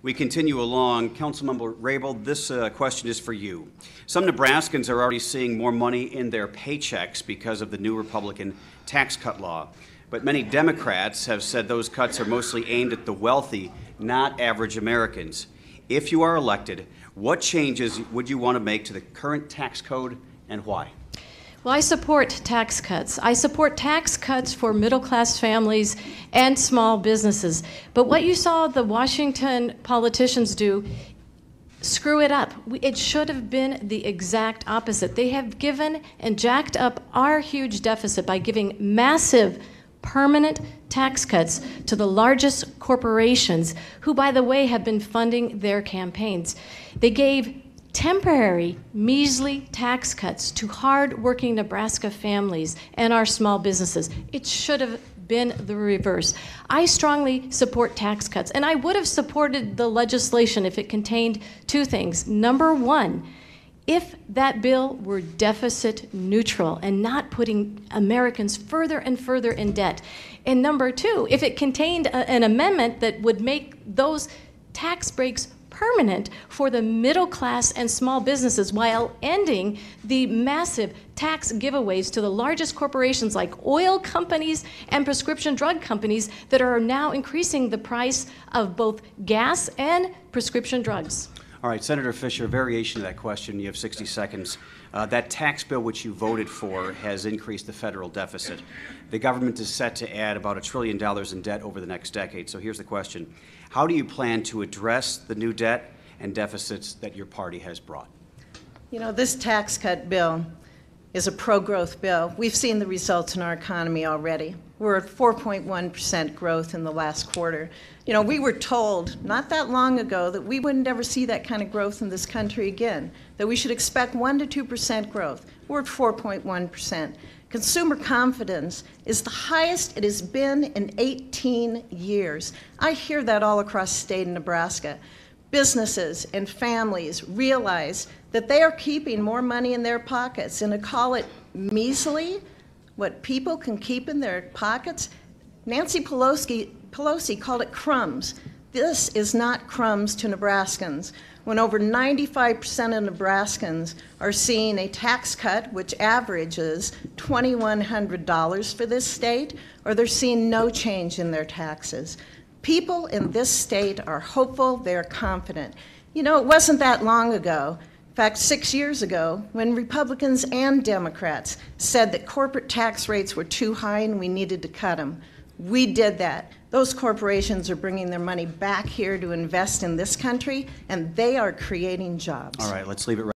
We continue along. Councilmember Raybould, this question is for you. Some Nebraskans are already seeing more money in their paychecks because of the new Republican tax cut law. But many Democrats have said those cuts are mostly aimed at the wealthy, not average Americans. If you are elected, what changes would you want to make to the current tax code and why? Well, I support tax cuts. I support tax cuts for middle-class families and small businesses. But what you saw the Washington politicians do, screw it up. It should have been the exact opposite. They have given and jacked up our huge deficit by giving massive permanent tax cuts to the largest corporations, who, by the way, have been funding their campaigns. They gave temporary, measly tax cuts to hard-working Nebraska families and our small businesses. It should have been the reverse. I strongly support tax cuts, and I would have supported the legislation if it contained two things. Number one, if that bill were deficit neutral and not putting Americans further and further in debt. And number two, if it contained an amendment that would make those tax breaks permanent for the middle class and small businesses while ending the massive tax giveaways to the largest corporations like oil companies and prescription drug companies that are now increasing the price of both gas and prescription drugs. All right, Senator Fischer, variation of that question. You have 60 seconds. That tax bill which you voted for has increased the federal deficit. The government is set to add about $1 trillion in debt over the next decade. So here's the question. How do you plan to address the new debt and deficits that your party has brought? You know, this tax cut bill is a pro-growth bill. We've seen the results in our economy already. We're at 4.1% growth in the last quarter. You know, we were told not that long ago that we wouldn't ever see that kind of growth in this country again, that we should expect 1 to 2% growth. We're at 4.1%. Consumer confidence is the highest it has been in 18 years. I hear that all across the state of Nebraska. Businesses and families realize that they are keeping more money in their pockets, and to call it measly, what people can keep in their pockets, Nancy Pelosi called it crumbs. This is not crumbs to Nebraskans. When over 95% of Nebraskans are seeing a tax cut which averages $2,100 for this state, or they're seeing no change in their taxes. People in this state are hopeful, they're confident. You know, it wasn't that long ago, in fact 6 years ago, when Republicans and Democrats said that corporate tax rates were too high and we needed to cut them. We did that. Those corporations are bringing their money back here to invest in this country, and they are creating jobs. All right, let's leave it right